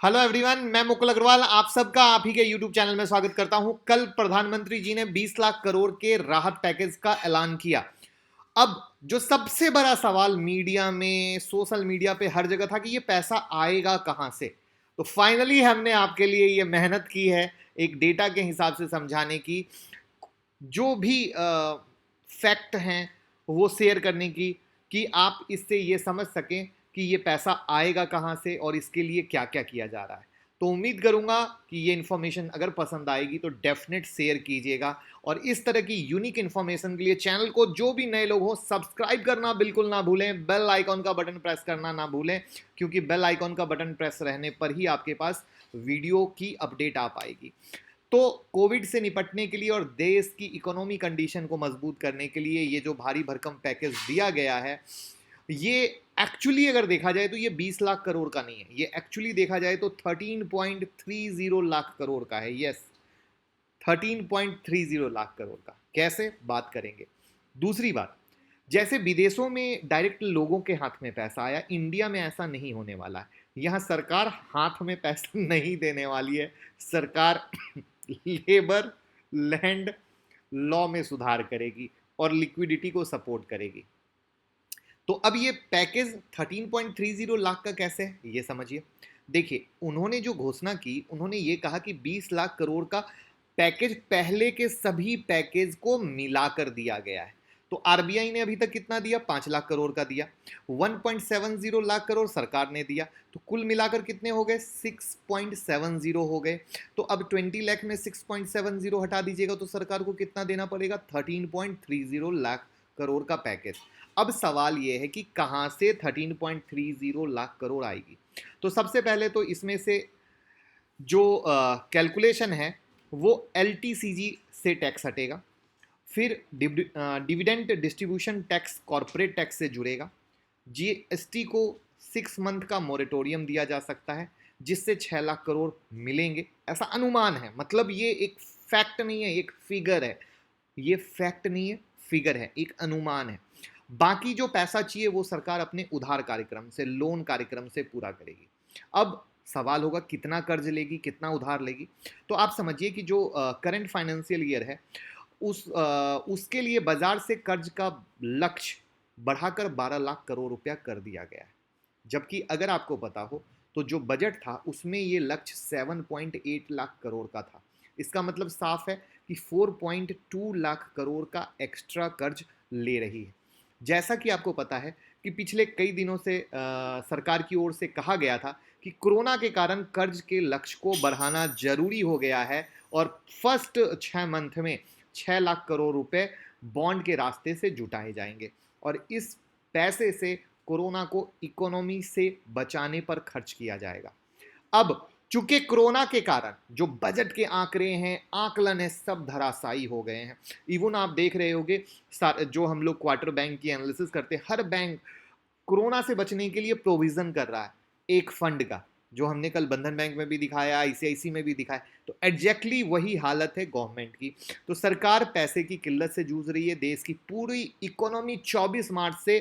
Hello everyone, मैं मुकुल अग्रवाल आप सबका आप ही के यूट्यूब चैनल में स्वागत करता हूं। कल प्रधानमंत्री जी ने 20 लाख करोड़ के राहत पैकेज का ऐलान किया। अब जो सबसे बड़ा सवाल मीडिया में, सोशल मीडिया पे हर जगह था कि ये पैसा आएगा कहां से। तो फाइनली हमने आपके लिए ये मेहनत की है एक डेटा के हिसाब से समझाने की, जो भी फैक्ट हैं वो शेयर करने की, कि आप इससे ये समझ सकें कि ये पैसा आएगा कहाँ से और इसके लिए क्या क्या किया जा रहा है। तो उम्मीद करूंगा कि ये इन्फॉर्मेशन अगर पसंद आएगी तो डेफिनेट शेयर कीजिएगा। और इस तरह की यूनिक इन्फॉर्मेशन के लिए चैनल को जो भी नए लोग हो सब्सक्राइब करना बिल्कुल ना भूलें, बेल आइकॉन का बटन प्रेस करना ना भूलें, क्योंकि बेल आइकॉन का बटन प्रेस रहने पर ही आपके पास वीडियो की अपडेट आ पाएगी। तो कोविड से निपटने के लिए और देश की इकोनॉमी कंडीशन को मजबूत करने के लिए ये जो भारी भरकम पैकेज दिया गया है, ये एक्चुअली अगर देखा जाए तो ये 20 लाख करोड़ का नहीं है। ये एक्चुअली देखा जाए तो 13.30 लाख करोड़ का है। यस, 13.30 लाख करोड़ का। कैसे, बात करेंगे। दूसरी बात, जैसे विदेशों में डायरेक्ट लोगों के हाथ में पैसा आया, इंडिया में ऐसा नहीं होने वाला है। यहां सरकार हाथ में पैसा नहीं देने वाली है। सरकार लेबर, लैंड, लॉ में सुधार करेगी और लिक्विडिटी को सपोर्ट करेगी। तो अब ये पैकेज 13.30 लाख का कैसे है ये समझिए। देखिए, उन्होंने जो घोषणा की, उन्होंने ये कहा कि 20 लाख करोड़ का पैकेज पहले के सभी पैकेज को मिलाकर दिया गया है। तो आरबीआई ने अभी तक कितना दिया? 5 लाख करोड़ का दिया। 1.70 लाख करोड़ सरकार ने दिया। तो कुल मिलाकर कितने हो गए? 6.70 हो गए। तो अब 20 लाख में 6.70 हटा दीजिएगा तो सरकार को कितना देना पड़ेगा? 13.30 लाख करोड़ का पैकेज। अब सवाल यह है कि कहां से 13.30 लाख करोड़ आएगी। तो सबसे पहले तो इसमें से जो कैलकुलेशन है वो एलटीसीजी से टैक्स हटेगा, फिर dividend distribution tax corporate tax से जुड़ेगा, जीएसटी को 6 मंथ का मोरेटोरियम दिया जा सकता है जिससे 6 लाख करोड़ मिलेंगे, ऐसा अनुमान है। मतलब ये एक फैक्ट नहीं है, एक फिगर है। ये फैक्ट नहीं है, फिगर है, एक अनुमान है। बाकी जो पैसा चाहिए वो सरकार अपने उधार कार्यक्रम से, लोन कार्यक्रम से पूरा करेगी। अब सवाल होगा कितना कर्ज लेगी, कितना उधार लेगी। तो आप समझिए कि जो करंट फाइनेंशियल ईयर है उसके लिए बाजार से कर्ज का लक्ष्य बढ़ाकर 12 लाख करोड़ रुपया कर दिया गया है। जबकि अगर आपको पता हो तो जो बजट था उसमें ये लक्ष्य 7.8 लाख करोड़ का था। इसका मतलब साफ है कि 4.2 लाख करोड़ का एक्स्ट्रा कर्ज ले रही है। जैसा कि आपको पता है कि पिछले कई दिनों से सरकार की ओर से कहा गया था कि कोरोना के कारण कर्ज के लक्ष्य को बढ़ाना जरूरी हो गया है और फर्स्ट 6 मंथ में 6 लाख करोड़ रुपए बॉन्ड के रास्ते से जुटाए जाएंगे और इस पैसे से कोरोना को इकोनॉमी से बचाने पर खर्च किया जाएगा। अब चूंकि कोरोना के कारण जो बजट के आंकड़े हैं, आकलन है, सब धराशायी हो गए हैं। इवन आप देख रहे होंगे जो हम लोग क्वार्टर बैंक की एनालिसिस करते हैं, हर बैंक कोरोना से बचने के लिए प्रोविजन कर रहा है एक फंड का, जो हमने कल बंधन बैंक में भी दिखाया, आईसीआईसी में भी दिखाया। तो एग्जैक्टली वही हालत है गवर्नमेंट की। तो सरकार पैसे की किल्लत से जूझ रही है। देश की पूरी इकोनॉमी 24 मार्च से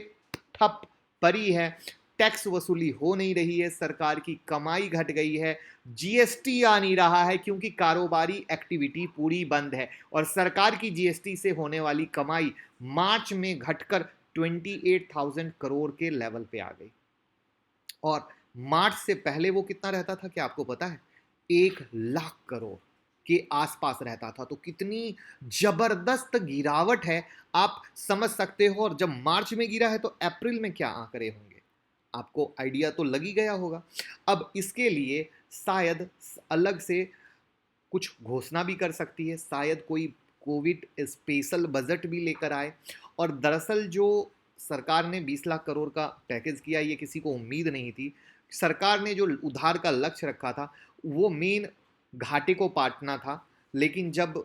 ठप पड़ी है। टैक्स वसूली हो नहीं रही है, सरकार की कमाई घट गई है, जीएसटी आ नहीं रहा है क्योंकि कारोबारी एक्टिविटी पूरी बंद है और सरकार की जीएसटी से होने वाली कमाई मार्च में घटकर 28,000 करोड़ के लेवल पे आ गई। और मार्च से पहले वो कितना रहता था क्या आपको पता है? 1 लाख करोड़ के आसपास रहता था। तो कितनी जबरदस्त गिरावट है आप समझ सकते हो। और जब मार्च में गिरा है तो अप्रैल में क्या आंकड़े होंगे, आपको आइडिया तो लग ही गया होगा। अब इसके लिए शायद अलग से कुछ घोषणा भी कर सकती है, शायद कोई कोविड स्पेशल बजट भी लेकर आए। और दरअसल जो सरकार ने 20 लाख करोड़ का पैकेज किया, ये किसी को उम्मीद नहीं थी। सरकार ने जो उधार का लक्ष्य रखा था वो मेन घाटे को पाटना था, लेकिन जब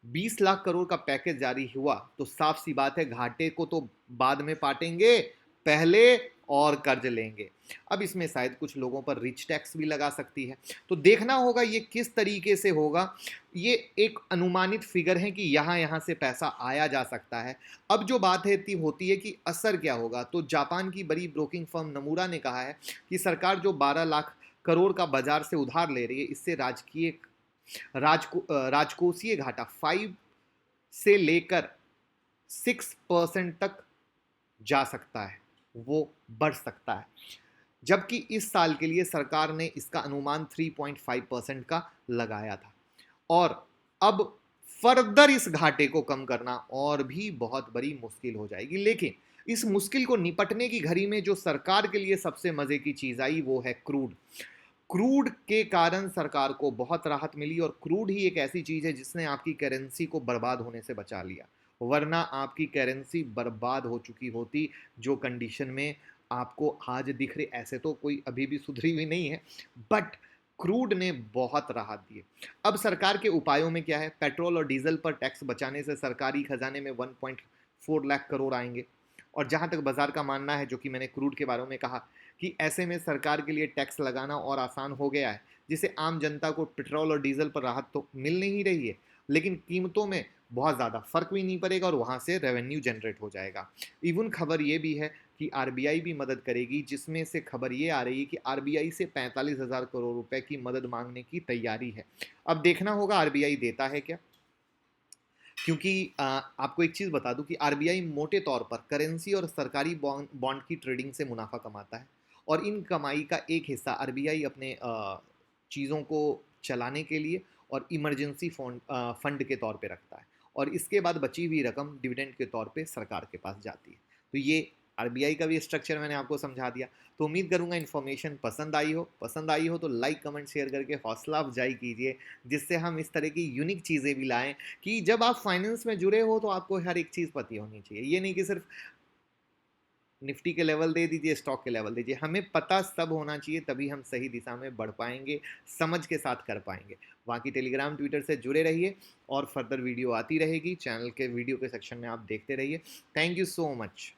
20 लाख करोड़ का पैकेज जारी हुआ तो साफ सी बात है घाटे को तो बाद में पाटेंगे, पहले और कर्ज लेंगे। अब इसमें शायद कुछ लोगों पर रिच टैक्स भी लगा सकती है, तो देखना होगा ये किस तरीके से होगा। ये एक अनुमानित फिगर है कि यहाँ यहाँ से पैसा आया जा सकता है। अब जो बात होती है कि असर क्या होगा, तो जापान की बड़ी ब्रोकिंग फर्म नमूरा ने कहा है कि सरकार जो 12 लाख करोड़ का बाजार से उधार ले रही है, इससे राजकोषीय घाटा 5 से लेकर 6% तक जा सकता है, वो बढ़ सकता है। जबकि इस साल के लिए सरकार ने इसका अनुमान 3.5% का लगाया था। और अब फर्दर इस घाटे को कम करना और भी बहुत बड़ी मुश्किल हो जाएगी। लेकिन इस मुश्किल को निपटने की घड़ी में जो सरकार के लिए सबसे मजे की चीज आई वो है क्रूड। क्रूड के कारण सरकार को बहुत राहत मिली, और क्रूड ही एक ऐसी चीज है जिसने आपकी करेंसी को बर्बाद होने से बचा लिया, वरना आपकी करेंसी बर्बाद हो चुकी होती। जो कंडीशन में आपको आज दिख रही, ऐसे तो कोई अभी भी सुधरी हुई नहीं है, बट क्रूड ने बहुत राहत दी। अब सरकार के उपायों में क्या है, पेट्रोल और डीजल पर टैक्स बचाने से सरकारी खजाने में 1.4 लाख करोड़ आएंगे। और जहां तक बाजार का मानना है, जो कि मैंने क्रूड के बारे में कहा, कि ऐसे में सरकार के लिए टैक्स लगाना और आसान हो गया है, जिससे आम जनता को पेट्रोल और डीजल पर राहत तो मिल नहीं रही है, लेकिन कीमतों में बहुत ज़्यादा फर्क भी नहीं पड़ेगा और वहाँ से रेवेन्यू जनरेट हो जाएगा। इवन खबर ये भी है कि आरबीआई भी मदद करेगी, जिसमें से खबर ये आ रही है कि आरबीआई से 45,000 करोड़ रुपए की मदद मांगने की तैयारी है। अब देखना होगा आरबीआई देता है क्या, क्योंकि आपको एक चीज़ बता दूं कि आरबीआई मोटे तौर पर करेंसी और सरकारी बॉन्ड की ट्रेडिंग से मुनाफा कमाता है, और इन कमाई का एक हिस्सा आरबीआई अपने चीज़ों को चलाने के लिए और इमरजेंसी फंड के तौर पे रखता है, और इसके बाद बची हुई रकम डिविडेंड के तौर पे सरकार के पास जाती है। तो ये आरबीआई का भी स्ट्रक्चर मैंने आपको समझा दिया। तो उम्मीद करूंगा इन्फॉर्मेशन पसंद आई हो तो लाइक कमेंट शेयर करके हौसला अफजाई कीजिए, जिससे हम इस तरह की यूनिक चीज़ें भी लाएं कि जब आप फाइनेंस में जुड़े हो तो आपको हर एक चीज़ पता होनी चाहिए। ये नहीं कि सिर्फ निफ्टी के लेवल दे दीजिए, स्टॉक के लेवल दीजिए, हमें पता सब होना चाहिए, तभी हम सही दिशा में बढ़ पाएंगे, समझ के साथ कर पाएंगे। बाकी टेलीग्राम ट्विटर से जुड़े रहिए, और फर्दर वीडियो आती रहेगी, चैनल के वीडियो के सेक्शन में आप देखते रहिए। Thank you so much.